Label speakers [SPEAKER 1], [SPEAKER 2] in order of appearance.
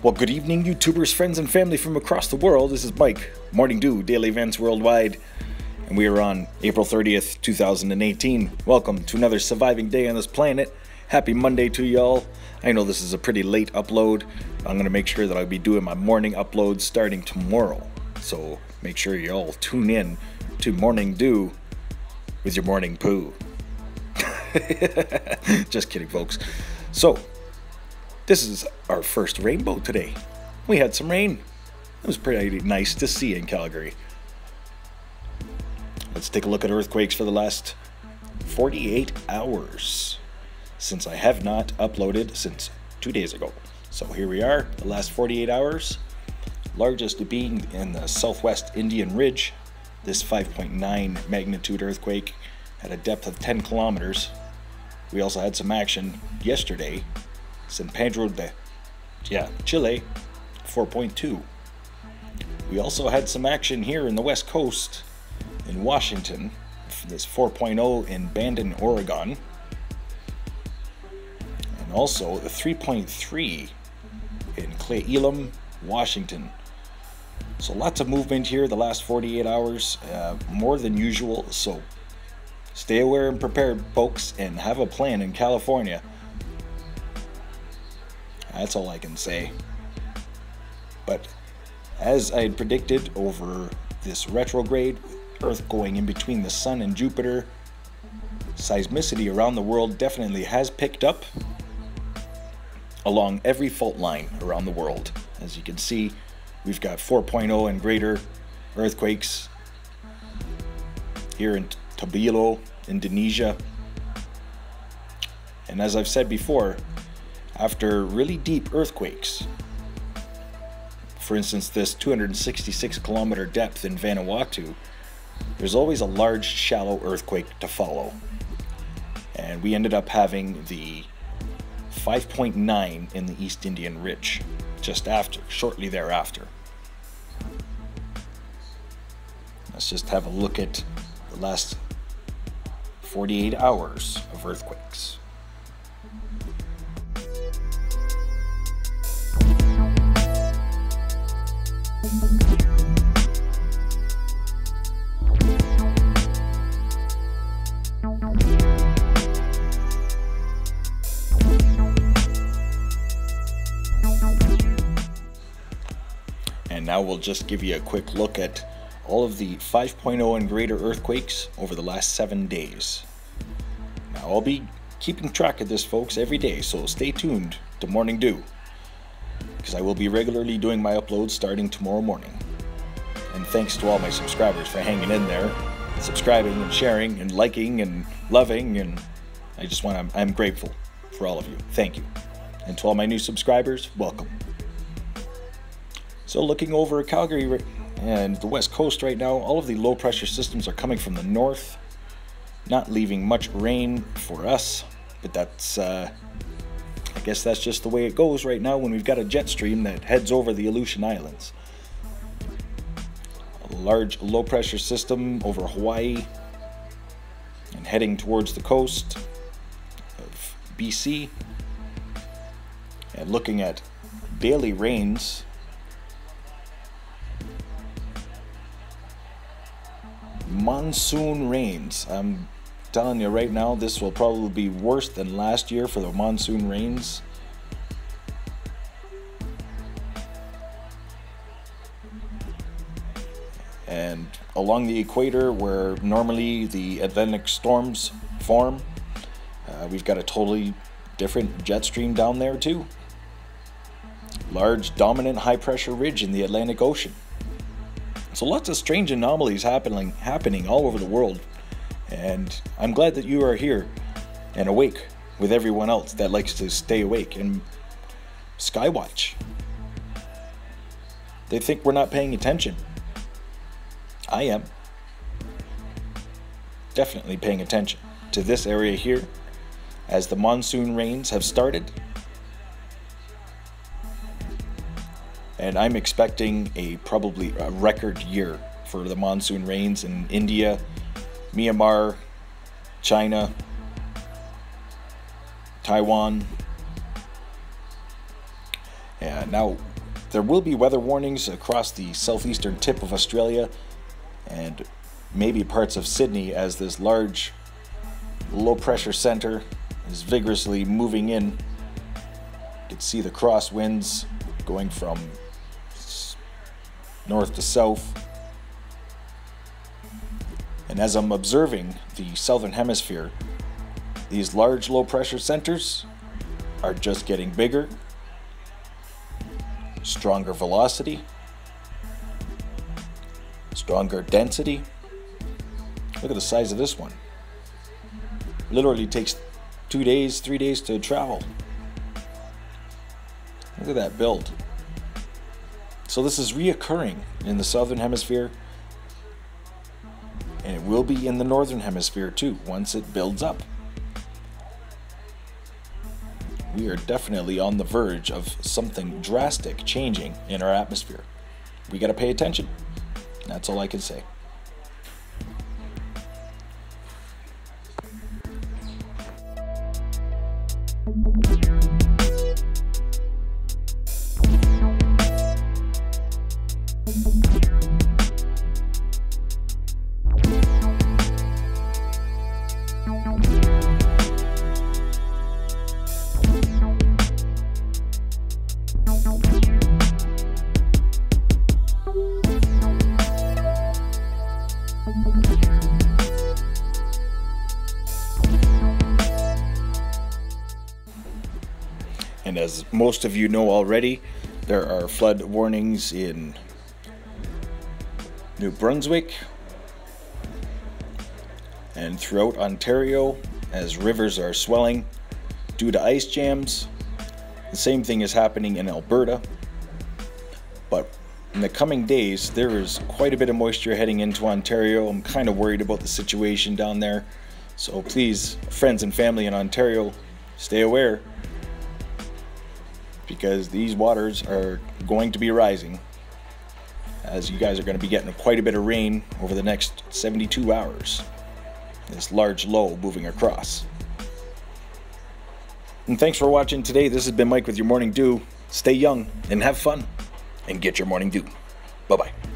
[SPEAKER 1] Well, good evening, YouTubers, friends, and family from across the world. This is Mike, Morning Dew, Daily Events Worldwide, and we are on April 30th, 2018. Welcome to another surviving day on this planet. Happy Monday to y'all. I know this is a pretty late upload. I'm going to make sure that I'll be doing my morning uploads starting tomorrow. So make sure y'all tune in to Morning Dew with your morning poo. Just kidding, folks. So, this is our first rainbow today. We had some rain. It was pretty nice to see in Calgary. Let's take a look at earthquakes for the last 48 hours, since I have not uploaded since 2 days ago. So here we are, the last 48 hours. Largest being in the southwest Indian Ridge. This 5.9 magnitude earthquake at a depth of 10 kilometers. We also had some action yesterday. San Pedro de Chile, 4.2. We also had some action here in the west coast in Washington, this 4.0 in Bandon, Oregon, and also the 3.3 in Cle Elum, Washington. So lots of movement here the last 48 hours, more than usual, so stay aware and prepared, folks, and have a plan in California. That's all I can say. But as I had predicted over this retrograde, Earth going in between the Sun and Jupiter, seismicity around the world definitely has picked up along every fault line around the world. As you can see, we've got 4.0 and greater earthquakes here in Tabilo, Indonesia. And as I've said before, after really deep earthquakes, for instance this 266 kilometer depth in Vanuatu, there's always a large shallow earthquake to follow. And we ended up having the 5.9 in the East Indian Ridge shortly thereafter. Let's just have a look at the last 48 hours of earthquakes. And now we'll just give you a quick look at all of the 5.0 and greater earthquakes over the last 7 days. Now I'll be keeping track of this, folks, every day, so stay tuned to Morning Dew, because I will be regularly doing my uploads starting tomorrow morning. And thanks to all my subscribers for hanging in there, subscribing and sharing and liking and loving, and I'm grateful for all of you. Thank you. And to all my new subscribers, welcome. So looking over Calgary and the west coast right now, all of the low pressure systems are coming from the north, not leaving much rain for us, but that's I guess that's just the way it goes right now when we've got a jet stream that heads over the Aleutian Islands. A large low pressure system over Hawaii and heading towards the coast of BC. And looking at daily rains, monsoon rains. I'm telling you right now, this will probably be worse than last year for the monsoon rains. And along the equator, where normally the Atlantic storms form, we've got a totally different jet stream down there too. Large dominant high pressure ridge in the Atlantic Ocean. So lots of strange anomalies happening all over the world, and I'm glad that you are here and awake with everyone else that likes to stay awake and skywatch. They think we're not paying attention. I am. Definitely paying attention to this area here as the monsoon rains have started. And I'm expecting probably a record year for the monsoon rains in India, Myanmar, China, Taiwan. And now There will be weather warnings across the southeastern tip of Australia and maybe parts of Sydney as this large low pressure center is vigorously moving in. You can see the crosswinds going from north to south. And as I'm observing the southern hemisphere, these large low pressure centers are just getting bigger, stronger velocity, stronger density. Look at the size of this one. Literally takes 2 days, 3 days to travel. Look at that build. So this is reoccurring in the southern hemisphere, and it will be in the northern hemisphere too once it builds up. We are definitely on the verge of something drastic changing in our atmosphere. We got to pay attention. That's all I can say. And as most of you know already, there are flood warnings in New Brunswick and throughout Ontario as rivers are swelling due to ice jams. The same thing is happening in Alberta. But in the coming days, there is quite a bit of moisture heading into Ontario. I'm kind of worried about the situation down there. So please, friends and family in Ontario, stay aware, because these waters are going to be rising as you guys are going to be getting quite a bit of rain over the next 72 hours. This large low moving across. And thanks for watching today. This has been Mike with your Morning Dew. Stay young and have fun and get your morning dew. Bye-bye.